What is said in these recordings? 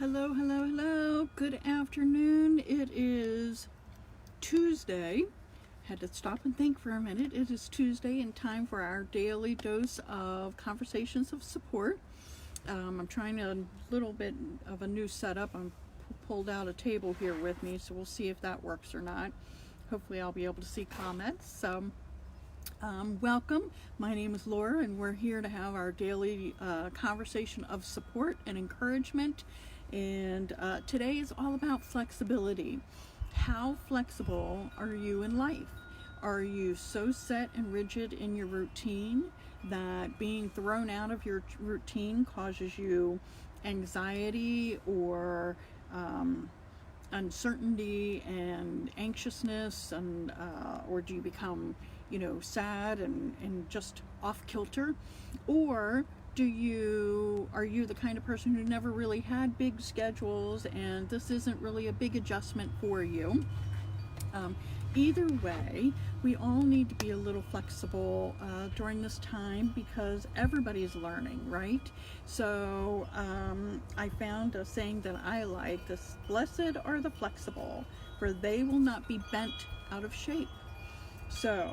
Hello, hello, hello. Good afternoon. It is Tuesday. Had to stop and think for a minute. It is Tuesday and time for our daily dose of conversations of support. I'm trying a little bit of a new setup. I'm pulled out a table here with me, so we'll see if that works or not. Hopefully I'll be able to see comments. Welcome. My name is Laura, and we're here to have our daily conversation of support and encouragement. And today is all about flexibility. How flexible are you in life? Are you so set and rigid in your routine that being thrown out of your routine causes you anxiety or uncertainty and anxiousness, and or do you become sad and just off kilter? Or are you the kind of person who never really had big schedules and this isn't really a big adjustment for you? Either way, we all need to be a little flexible during this time because everybody's learning, right? So I found a saying that I like this: blessed are the flexible, for they will not be bent out of shape. So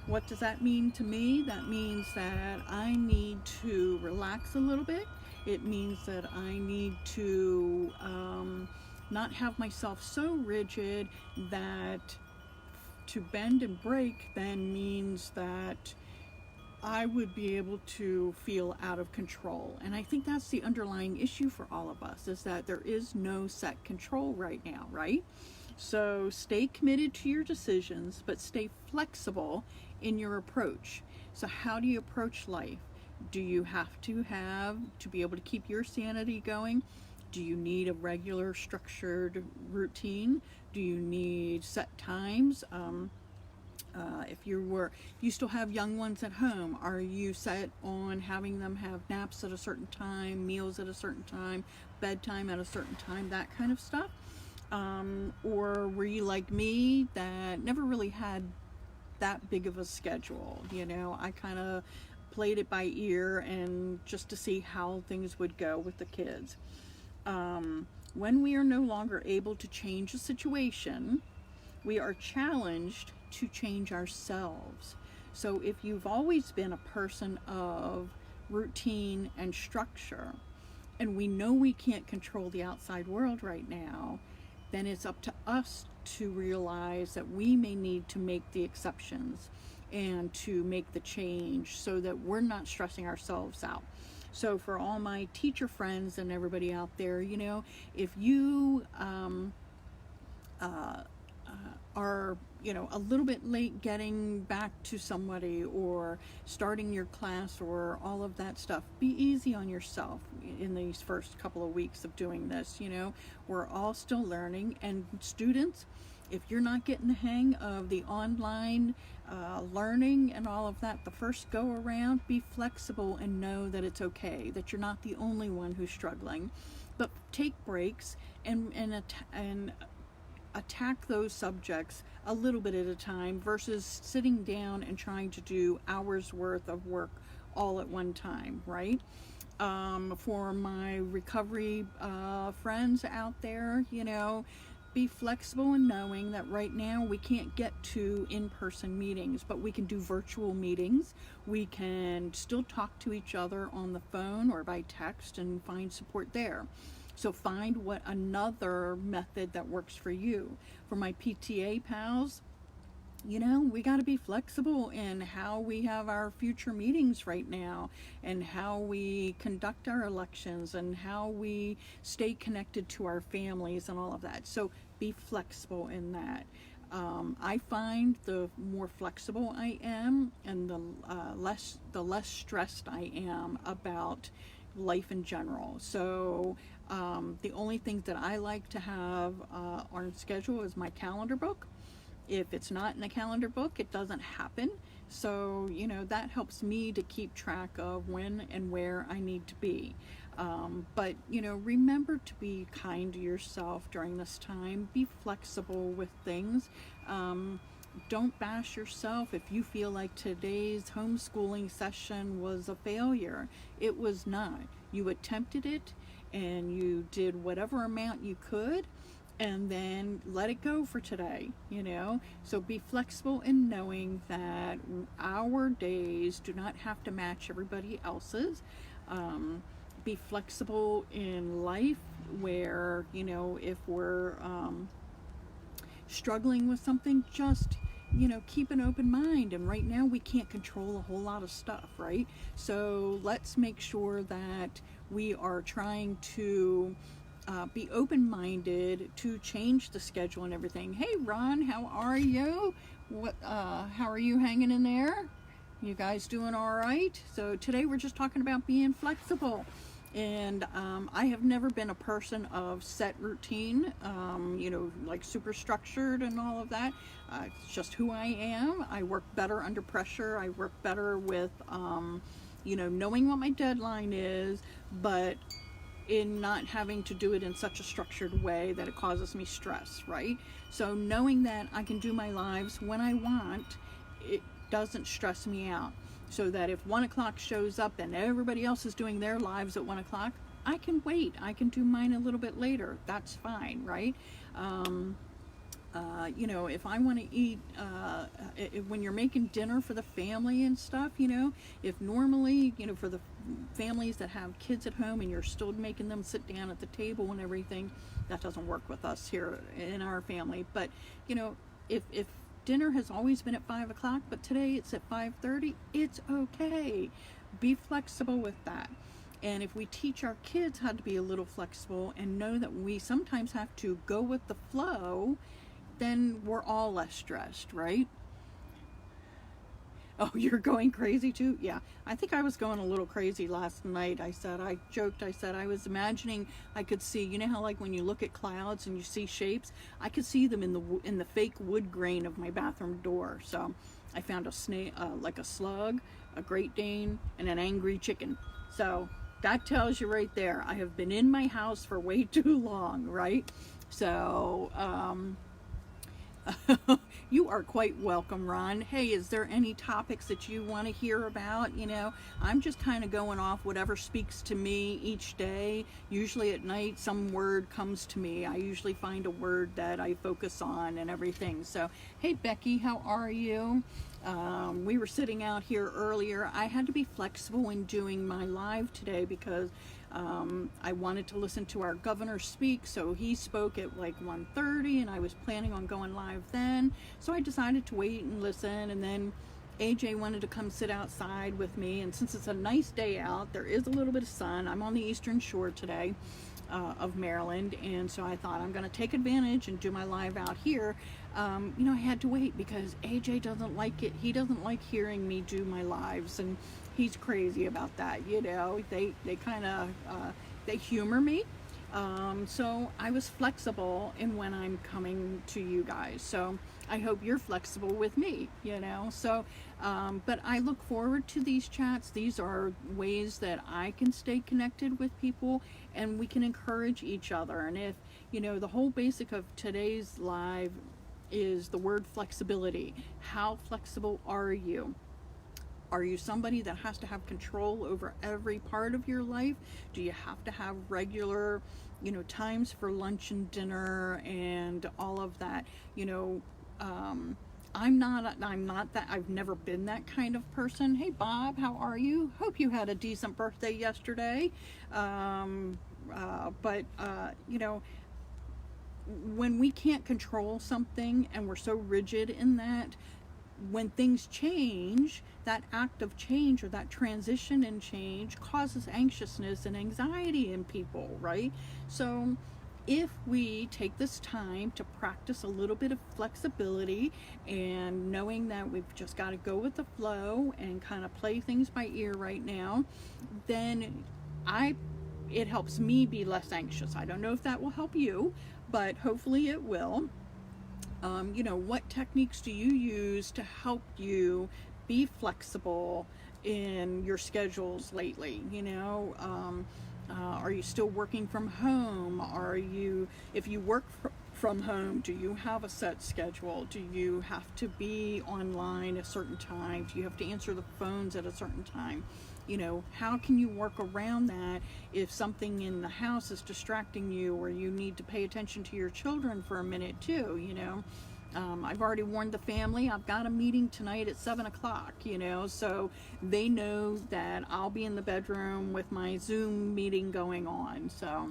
what does that mean to me? That means that I need to relax a little bit. It means that I need to not have myself so rigid that to bend and break then means that I would be able to feel out of control. And I think that's the underlying issue for all of us, is that there is no set control right now, right? So stay committed to your decisions, but stay flexible in your approach. So how do you approach life? Do you have to be able to keep your sanity going? Do you need a regular structured routine? Do you need set times? If you still have young ones at home, are you set on having them have naps at a certain time, meals at a certain time, bedtime at a certain time, that kind of stuff? Or were you like me that never really had that big of a schedule? I kind of played it by ear and just to see how things would go with the kids. When we are no longer able to change a situation, we are challenged to change ourselves. So if you've always been a person of routine and structure, and we know we can't control the outside world right now, then it's up to us to realize that we may need to make the exceptions and to make the change so that we're not stressing ourselves out. So for all my teacher friends and everybody out there, if you are a little bit late getting back to somebody or starting your class or all of that stuff, be easy on yourself in these first couple of weeks of doing this. We're all still learning, and students, if you're not getting the hang of the online learning and all of that the first go around, be flexible and know that it's okay, that you're not the only one who's struggling. But take breaks and attack those subjects a little bit at a time versus sitting down and trying to do hours worth of work all at one time, right? For my recovery friends out there, be flexible in knowing that right now we can't get to in-person meetings, but we can do virtual meetings. We can still talk to each other on the phone or by text and find support there. So find what another method that works for you. For my PTA pals, we got to be flexible in how we have our future meetings right now, and how we conduct our elections, and how we stay connected to our families and all of that. So be flexible in that. I find the more flexible I am, and the less stressed I am about life in general. So the only thing that I like to have on schedule is my calendar book. If it's not in the calendar book, it doesn't happen. So, that helps me to keep track of when and where I need to be. But, remember to be kind to yourself during this time. Be flexible with things. Don't bash yourself if you feel like today's homeschooling session was a failure. It was not. you attempted it and you did whatever amount you could, and then let it go for today, you know. So be flexible in knowing that our days do not have to match everybody else's. Be flexible in life where, you know, if we're struggling with something, just, you know, keep an open mind. And right now we can't control a whole lot of stuff, right? So let's make sure that we are trying to be open-minded to change the schedule and everything. Hey Ron, how are you? How are you hanging in there? You guys doing all right? So today we're just talking about being flexible. And I have never been a person of set routine, you know, like super structured and all of that. It's just who I am. I work better under pressure. I work better with, you know, knowing what my deadline is, but in not having to do it in such a structured way that it causes me stress, right? So knowing that I can do my lives when I want, it doesn't stress me out. So that if 1 o'clock shows up and everybody else is doing their lives at 1 o'clock, I can wait. I can do mine a little bit later. That's fine, right? You know, if I want to eat, when you're making dinner for the family and stuff, you know, if normally, you know, for the families that have kids at home and you're still making them sit down at the table and everything, that doesn't work with us here in our family. But, you know, if dinner has always been at 5 o'clock, but today it's at 5:30, it's okay. Be flexible with that. And if we teach our kids how to be a little flexible and know that we sometimes have to go with the flow, then we're all less stressed, right? Oh, you're going crazy too? Yeah, I think I was going a little crazy last night. I joked, I said I was imagining I could see, you know how like when you look at clouds and you see shapes, I could see them in the fake wood grain of my bathroom door. So I found a snake, like a slug, a Great Dane, and an angry chicken. So that tells you right there, I have been in my house for way too long, right? So, you are quite welcome, Ron. Hey, is there any topics that you want to hear about? You know, I'm just kind of going off whatever speaks to me each day. Usually at night, some word comes to me. I usually find a word that I focus on and everything. So, hey, Becky, how are you? We were sitting out here earlier. I had to be flexible in doing my live today because I wanted to listen to our governor speak, so he spoke at like 1:30 and I was planning on going live then. So I decided to wait and listen, and then AJ wanted to come sit outside with me, and since it's a nice day out, there is a little bit of sun. I'm on the eastern shore today of Maryland, and so I thought I'm going to take advantage and do my live out here. You know, I had to wait because AJ doesn't like it. He doesn't like hearing me do my lives, and he's crazy about that. You know, they kind of they humor me. So I was flexible in when I'm coming to you guys. So I hope you're flexible with me, you know. So, but I look forward to these chats. These are ways that I can stay connected with people and we can encourage each other. And if, you know, the whole basic of today's live is the word flexibility. How flexible are you? Are you somebody that has to have control over every part of your life? Do you have to have regular, you know, times for lunch and dinner and all of that? You know, I'm not that, I've never been that kind of person. Hey Bob, how are you? Hope you had a decent birthday yesterday. You know, when we can't control something and we're so rigid in that, when things change, that act of change or that transition and change causes anxiousness and anxiety in people, right? So if we take this time to practice a little bit of flexibility and knowing that we've just got to go with the flow and kind of play things by ear right now, then it helps me be less anxious. I don't know if that will help you, but hopefully it will. You know, what techniques do you use to help you be flexible in your schedules lately? You know, are you still working from home? If you work from home, do you have a set schedule? Do you have to be online a certain time? Do you have to answer the phones at a certain time? You know, how can you work around that if something in the house is distracting you, or you need to pay attention to your children for a minute too, you know? I've already warned the family, I've got a meeting tonight at 7 o'clock, you know, so they know that I'll be in the bedroom with my Zoom meeting going on. So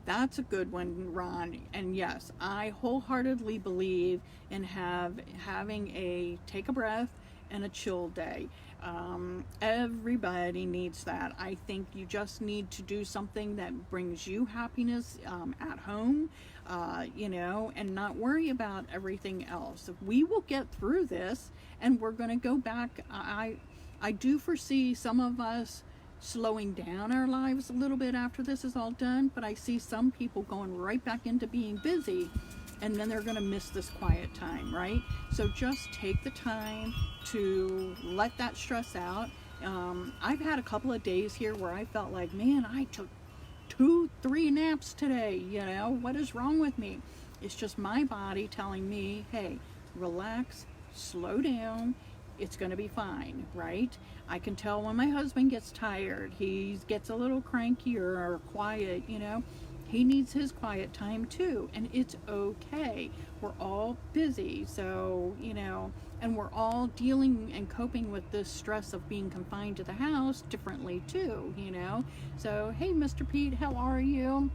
that's a good one, Ron. And yes, I wholeheartedly believe in having a take a breath and a chill day. Everybody needs that. I think you just need to do something that brings you happiness at home, you know, and not worry about everything else. We will get through this, and we're going to go back. I do foresee some of us slowing down our lives a little bit after this is all done, but I see some people going right back into being busy, and then they're going to miss this quiet time, right? So just take the time to let that stress out. I've had a couple of days here where I felt like, man, I took 2-3 naps today, you know, what is wrong with me? It's just my body telling me, hey, relax, slow down, it's going to be fine, right? I can tell when my husband gets tired, he gets a little cranky or quiet, you know. He needs his quiet time too, and it's okay. We're all busy, so, you know, and we're all dealing and coping with this stress of being confined to the house differently too, you know. So, hey, Mr. Pete, how are you?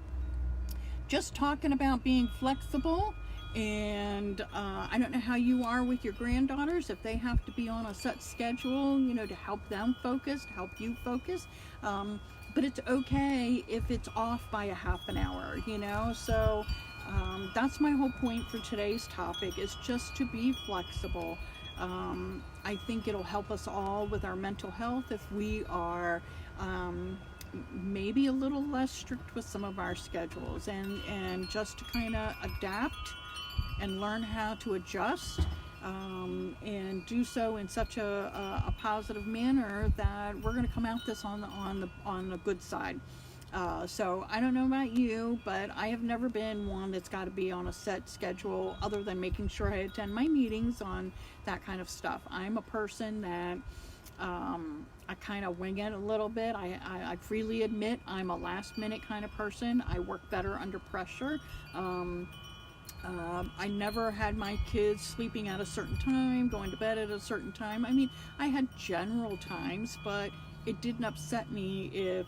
Just talking about being flexible. And I don't know how you are with your granddaughters, if they have to be on a set schedule, you know, to help them focus, to help you focus. But it's okay if it's off by a half an hour, you know. So that's my whole point for today's topic, is just to be flexible. I think it'll help us all with our mental health if we are maybe a little less strict with some of our schedules, and just to kind of adapt and learn how to adjust, and do so in such a positive manner that we're going to come out this on the good side. So I don't know about you, but I have never been one that's got to be on a set schedule, other than making sure I attend my meetings on that kind of stuff. I'm a person that I kind of wing it a little bit. I freely admit I'm a last minute kind of person. I work better under pressure. I never had my kids sleeping at a certain time, going to bed at a certain time. I mean, I had general times, but it didn't upset me if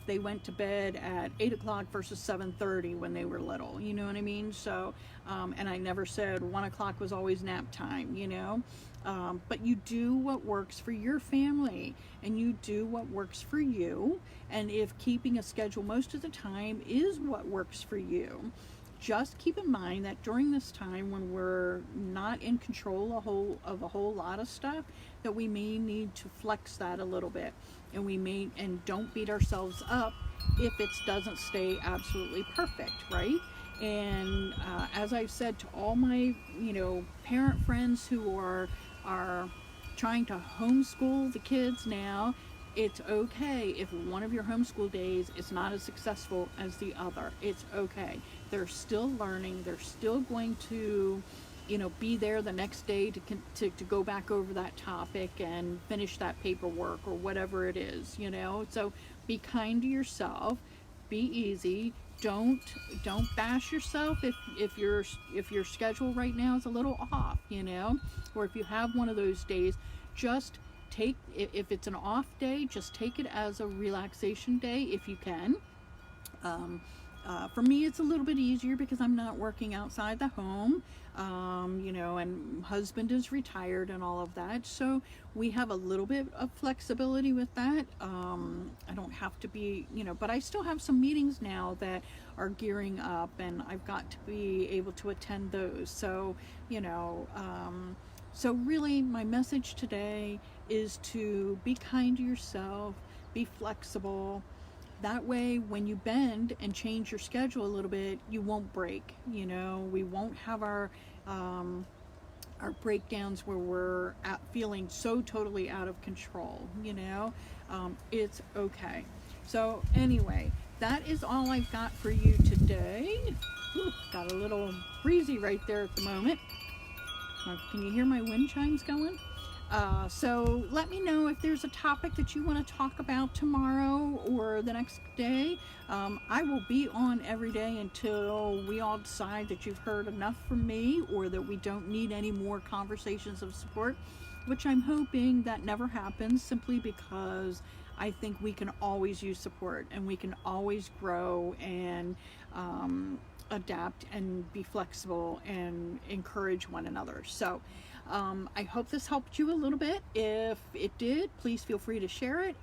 they went to bed at 8 o'clock versus 7:30 when they were little, you know what I mean? So, and I never said 1 o'clock was always nap time, you know? But you do what works for your family, and you do what works for you. And if keeping a schedule most of the time is what works for you, just keep in mind that during this time when we're not in control of a whole lot of stuff, that we may need to flex that a little bit, and don't beat ourselves up if it doesn't stay absolutely perfect, right? And as I've said to all my, you know, parent friends who are trying to homeschool the kids now, it's okay if one of your homeschool days is not as successful as the other. It's okay. They're still learning. They're still going to, you know, be there the next day to go back over that topic and finish that paperwork or whatever it is, you know. So be kind to yourself. Be easy. Don't bash yourself if your schedule right now is a little off, you know, or if you have one of those days. Just if it's an off day, just take it as a relaxation day if you can. For me, it's a little bit easier because I'm not working outside the home, you know, and husband is retired and all of that. So we have a little bit of flexibility with that. I don't have to be, you know, but I still have some meetings now that are gearing up, and I've got to be able to attend those. So, you know, so really my message today is to be kind to yourself, be flexible. That way, when you bend and change your schedule a little bit, you won't break. You know, we won't have our breakdowns where we're feeling so totally out of control. You know, it's okay. So anyway, that is all I've got for you today. Ooh, got a little breezy right there at the moment. Can you hear my wind chimes going? So let me know if there's a topic that you want to talk about tomorrow or the next day. I will be on every day until we all decide that you've heard enough from me, or that we don't need any more conversations of support, which I'm hoping that never happens, simply because I think we can always use support, and we can always grow and adapt and be flexible and encourage one another. So I hope this helped you a little bit. If it did, please feel free to share it.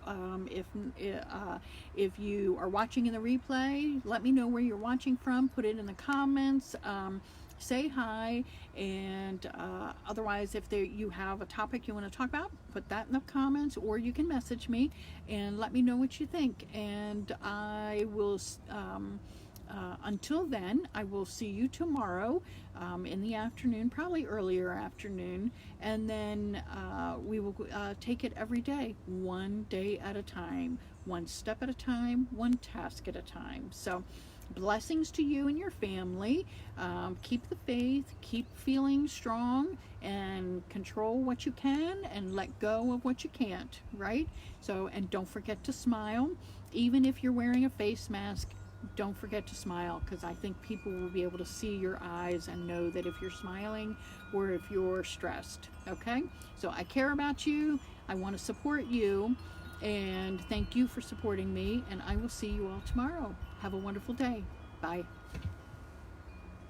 If you are watching in the replay, let me know where you're watching from. Put it in the comments. Say hi. And otherwise, if you have a topic you want to talk about, put that in the comments, or you can message me and let me know what you think. And I will until then, I will see you tomorrow in the afternoon, probably earlier afternoon, and then we will take it every day, one day at a time, one step at a time, one task at a time. So blessings to you and your family. Keep the faith, keep feeling strong, and control what you can and let go of what you can't, right? So, and don't forget to smile. Even if you're wearing a face mask, don't forget to smile, because I think people will be able to see your eyes and know that if you're smiling or if you're stressed. Okay? So I care about you. I want to support you. And thank you for supporting me. And I will see you all tomorrow. Have a wonderful day. Bye.